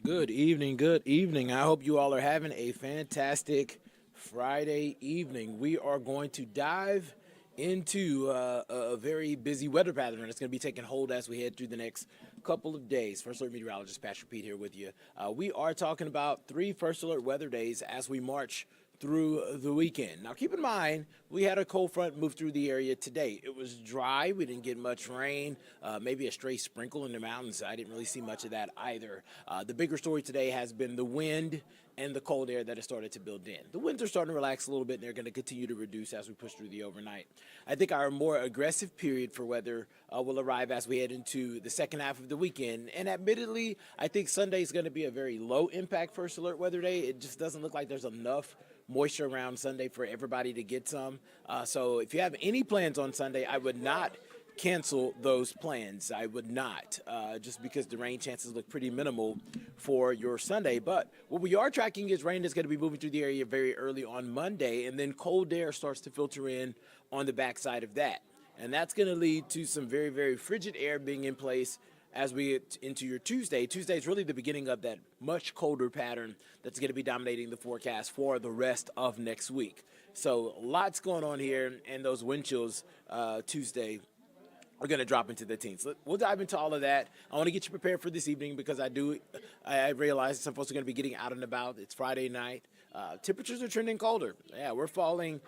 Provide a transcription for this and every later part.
Good evening, good evening. I hope you all are having a fantastic Friday evening. We are going to dive into a very busy weather pattern that's going to be taking hold as we head through the next couple of days. First Alert Meteorologist Patrick Pete here with you. We are talking about three First Alert weather days as we march through the weekend. Now, keep in mind, we had a cold front move through the area today. It was dry. We didn't get much rain, maybe a stray sprinkle in the mountains. I didn't really see much of that either. The bigger story today has been the wind and the cold air that has started to build in. The winds are starting to relax a little bit, and they're going to continue to reduce as we push through the overnight. I think our more aggressive period for weather will arrive as we head into the second half of the weekend. And admittedly, I think Sunday is going to be a very low impact first alert weather day. It just doesn't look like there's enough moisture around Sunday for everybody to get some. So if you have any plans on Sunday, I would not cancel those plans. I would not, just because the rain chances look pretty minimal for your Sunday. But what we are tracking is rain that's going to be moving through the area very early on Monday, and then cold air starts to filter in on the backside of that. And that's going to lead to some very, very frigid air being in place as we get into your Tuesday. Tuesday is really the beginning of that much colder pattern that's going to be dominating the forecast for the rest of next week. So lots going on here, and those wind chills Tuesday are going to drop into the teens. We'll dive into all of that. I want to get you prepared for this evening because I realize some folks are going to be getting out and about. It's Friday night. Temperatures are trending colder. Yeah, we're falling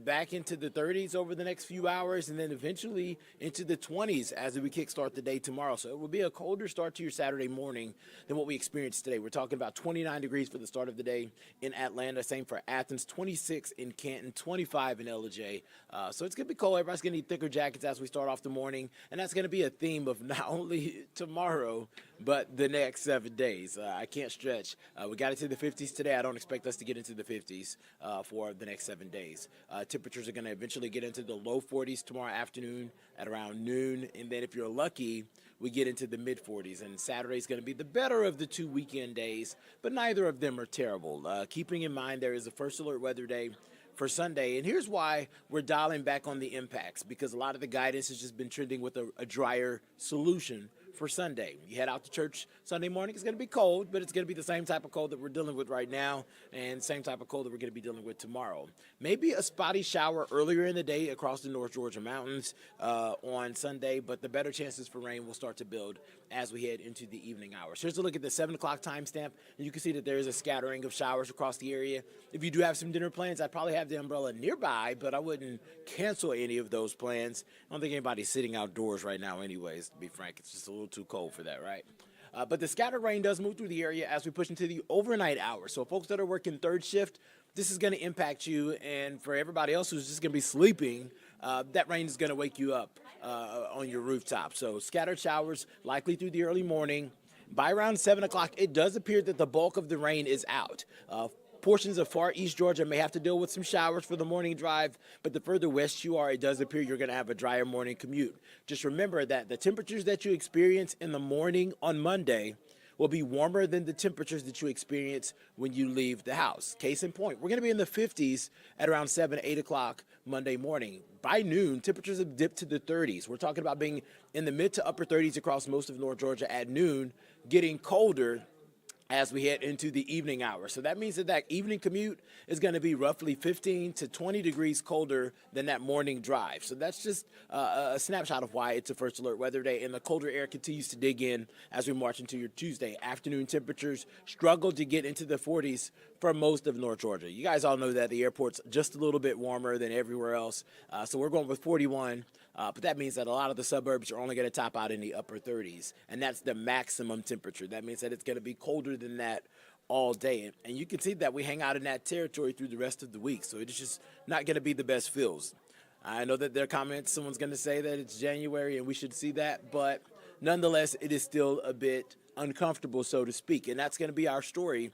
back into the 30s over the next few hours, and then eventually into the 20s as we kickstart the day tomorrow. So it will be a colder start to your Saturday morning than what we experienced today. We're talking about 29 degrees for the start of the day in Atlanta. Same for Athens, 26 in Canton, 25 in LJ. So it's going to be cold. Everybody's going to need thicker jackets as we start off the morning, and that's going to be a theme of not only tomorrow, but the next 7 days. I can't stretch. We got into the 50s today. I don't expect us to get into the 50s for the next 7 days. Temperatures are going to eventually get into the low 40s tomorrow afternoon at around noon, and then if you're lucky, we get into the mid 40s. And Saturday is going to be the better of the two weekend days, but neither of them are terrible. Keeping in mind there is a first alert weather day for Sunday, and here's why we're dialing back on the impacts, because a lot of the guidance has just been trending with a drier solution for Sunday. You head out to church Sunday morning, it's going to be cold, but it's going to be the same type of cold that we're dealing with right now and same type of cold that we're going to be dealing with tomorrow. Maybe a spotty shower earlier in the day across the North Georgia mountains on Sunday, but the better chances for rain will start to build as we head into the evening hours. Here's a look at the 7 o'clock timestamp, and you can see that there is a scattering of showers across the area. If you do have some dinner plans, I'd probably have the umbrella nearby, but I wouldn't cancel any of those plans. I don't think anybody's sitting outdoors right now anyways, to be frank. It's just a little too cold for that, right? But the scattered rain does move through the area as we push into the overnight hours. So folks that are working third shift, this is going to impact you. And for everybody else who's just going to be sleeping, that rain is going to wake you up on your rooftop. So scattered showers likely through the early morning. By around 7 o'clock, it does appear that the bulk of the rain is out. Portions of far east Georgia may have to deal with some showers for the morning drive, but the further west you are, it does appear you're going to have a drier morning commute. Just remember that the temperatures that you experience in the morning on Monday will be warmer than the temperatures that you experience when you leave the house. Case in point, we're going to be in the 50s at around 7, 8 o'clock Monday morning. By noon, temperatures have dipped to the 30s. We're talking about being in the mid to upper 30s across most of North Georgia at noon, getting colder as we head into the evening hours. So that means that evening commute is going to be roughly 15 to 20 degrees colder than that morning drive. So that's just a snapshot of why it's a first alert weather day, and the colder air continues to dig in as we march into your Tuesday. Afternoon temperatures struggle to get into the 40s for most of North Georgia. You guys all know that the airport's just a little bit warmer than everywhere else. So we're going with 41. But that means that a lot of the suburbs are only going to top out in the upper 30s, and that's the maximum temperature. That means that it's going to be colder than that all day. And you can see that we hang out in that territory through the rest of the week, so it's just not going to be the best feels. I know that there are comments, someone's going to say that it's January and we should see that, but nonetheless, it is still a bit uncomfortable, so to speak, and that's going to be our story.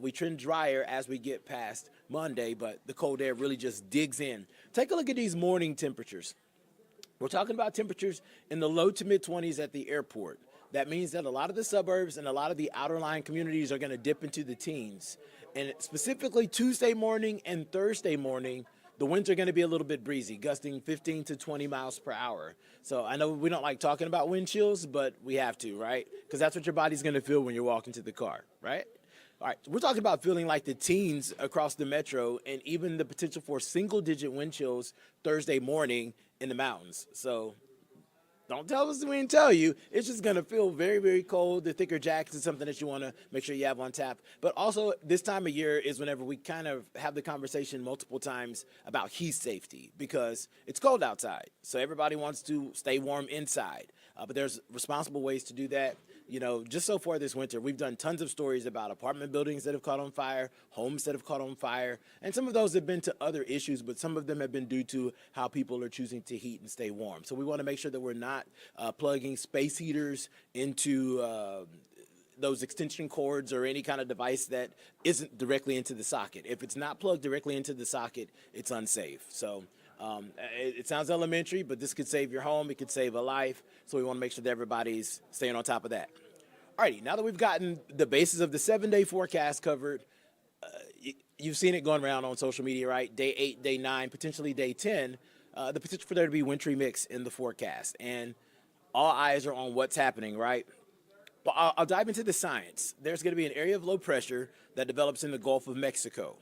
We trend drier as we get past Monday, but the cold air really just digs in. Take a look at these morning temperatures. We're talking about temperatures in the low to mid 20s at the airport. That means that a lot of the suburbs and a lot of the outer line communities are going to dip into the teens. And specifically Tuesday morning and Thursday morning, The winds are going to be a little bit breezy, gusting 15 to 20 miles per hour. So I know we don't like talking about wind chills, but we have to, right? Because that's what your body's going to feel when you're walking to the car, right? All right, we're talking about feeling like the teens across the metro and even the potential for single-digit wind chills Thursday morning in the mountains. So don't tell us we didn't tell you. It's just going to feel very, very cold. The thicker jackets is something that you want to make sure you have on tap. But also, this time of year is whenever we kind of have the conversation multiple times about heat safety because it's cold outside. So everybody wants to stay warm inside. But there's responsible ways to do that. You know, just so far this winter, we've done tons of stories about apartment buildings that have caught on fire, homes that have caught on fire, and some of those have been to other issues, but some of them have been due to how people are choosing to heat and stay warm. So we want to make sure that we're not plugging space heaters into those extension cords or any kind of device that isn't directly into the socket. If it's not plugged directly into the socket, it's unsafe. So it sounds elementary, but this could save your home. It could save a life. So we want to make sure that everybody's staying on top of that. Alrighty, now that we've gotten the basis of the 7-day forecast covered, you've seen it going around on social media, right? Day 8, day 9, potentially day 10, the potential for there to be wintry mix in the forecast. And all eyes are on what's happening, right? But I'll dive into the science. There's going to be an area of low pressure that develops in the Gulf of Mexico.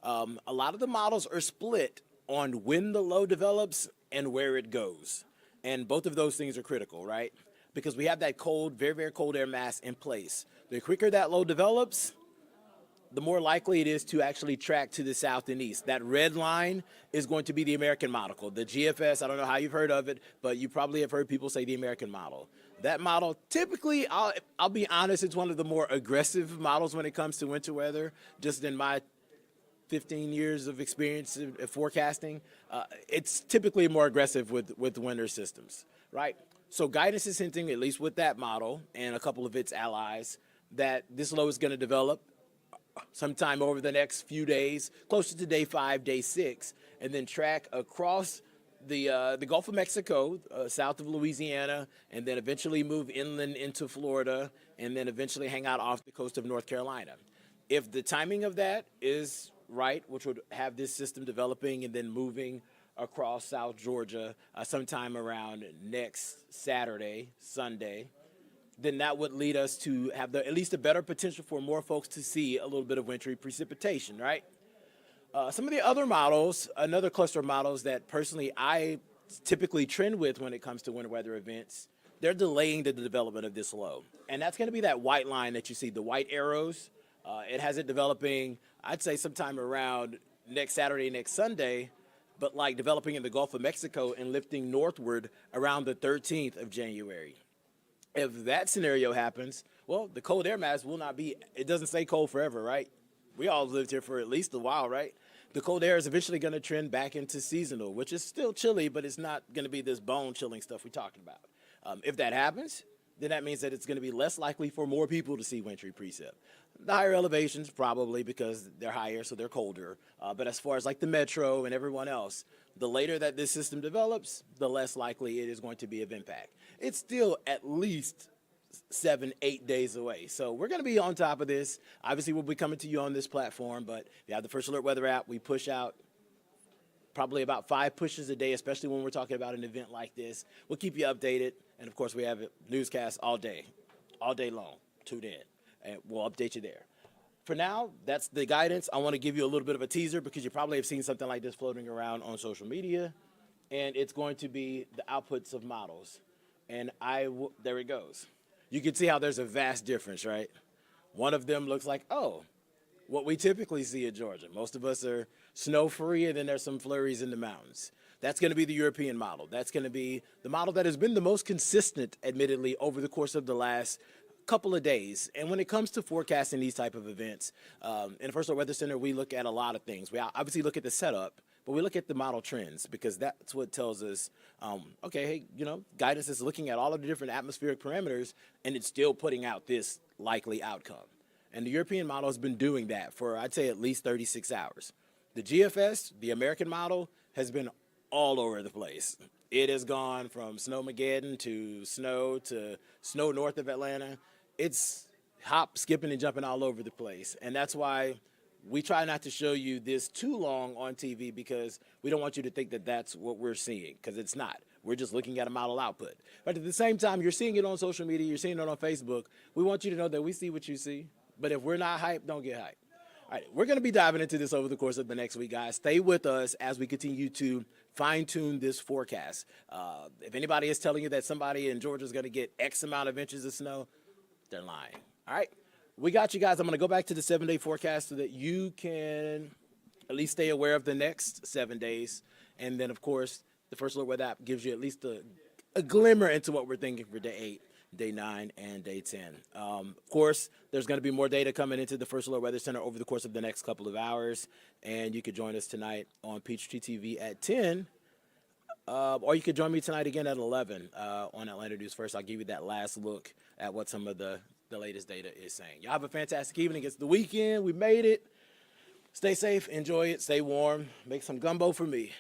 A lot of the models are split on when the low develops and where it goes. And both of those things are critical, right? Because we have that cold, very, very cold air mass in place. The quicker that low develops, the more likely it is to actually track to the south and east. That red line is going to be the American model. The GFS, I don't know how you've heard of it, but you probably have heard people say the American model. That model, typically, I'll be honest, it's one of the more aggressive models when it comes to winter weather, just in my 15 years of experience in forecasting. It's typically more aggressive with winter systems, right? So guidance is hinting, at least with that model and a couple of its allies, that this low is going to develop sometime over the next few days, closer to day 5, day 6, and then track across the Gulf of Mexico, south of Louisiana, and then eventually move inland into Florida, and then eventually hang out off the coast of North Carolina. If the timing of that is right, which would have this system developing and then moving across South Georgia sometime around next Saturday, Sunday, then that would lead us to have at least a better potential for more folks to see a little bit of wintry precipitation, right? Some of the other models, another cluster of models that personally I typically trend with when it comes to winter weather events, they're delaying the development of this low. And that's going to be that white line that you see, the white arrows. It has it developing, I'd say sometime around next Saturday, next Sunday, but like developing in the Gulf of Mexico and lifting northward around the 13th of January. If that scenario happens, well, the cold air mass will not be, it doesn't stay cold forever, right? We all lived here for at least a while, right? The cold air is eventually going to trend back into seasonal, which is still chilly, but it's not going to be this bone-chilling stuff we're talking about. If that happens, then that means that it's going to be less likely for more people to see wintry precip. The higher elevations, probably because they're higher, so they're colder. But as far as like the metro and everyone else, the later that this system develops, the less likely it is going to be of impact. It's still at least 7-8 days away. So we're going to be on top of this. Obviously, we'll be coming to you on this platform, but we have the First Alert Weather app. We push out probably about 5 pushes a day, especially when we're talking about an event like this. We'll keep you updated. And, of course, we have a newscast all day long. Tune in, and we'll update you there. For now, that's the guidance. I want to give you a little bit of a teaser because you probably have seen something like this floating around on social media, and it's going to be the outputs of models. And there it goes. You can see how there's a vast difference, right? One of them looks like, oh, what we typically see in Georgia. Most of us are snow-free, and then there's some flurries in the mountains. That's going to be the European model. That's going to be the model that has been the most consistent, admittedly, over the course of the last couple of days. And when it comes to forecasting these type of events, in the First Alert Weather Center, we look at a lot of things. We obviously look at the setup, but we look at the model trends because that's what tells us, okay, hey, guidance is looking at all of the different atmospheric parameters, and it's still putting out this likely outcome. And the European model has been doing that for, I'd say, at least 36 hours. The GFS, the American model, has been all over the place. It has gone from Snowmageddon to snow north of Atlanta. It's hop, skipping, and jumping all over the place. And that's why we try not to show you this too long on TV because we don't want you to think that that's what we're seeing, because it's not. We're just looking at a model output. But at the same time, you're seeing it on social media, you're seeing it on Facebook. We want you to know that we see what you see. But if we're not hyped, don't get hyped. All right, we're going to be diving into this over the course of the next week, guys. Stay with us as we continue to fine-tune this forecast. If anybody is telling you that somebody in Georgia is going to get X amount of inches of snow, they're lying. All right, we got you guys. I'm going to go back to the 7-day forecast so that you can at least stay aware of the next 7 days. And then, of course, the First Alert Weather app gives you at least a glimmer into what we're thinking for day 8. Day 9 and day 10. Of course, there's going to be more data coming into the First Alert Weather Center over the course of the next couple of hours, and you could join us tonight on Peachtree TV at 10, or you could join me tonight again at 11 on Atlanta News First. I'll give you that last look at what some of the latest data is saying. Y'all have a fantastic evening. It's the weekend. We made it. Stay safe. Enjoy it. Stay warm. Make some gumbo for me.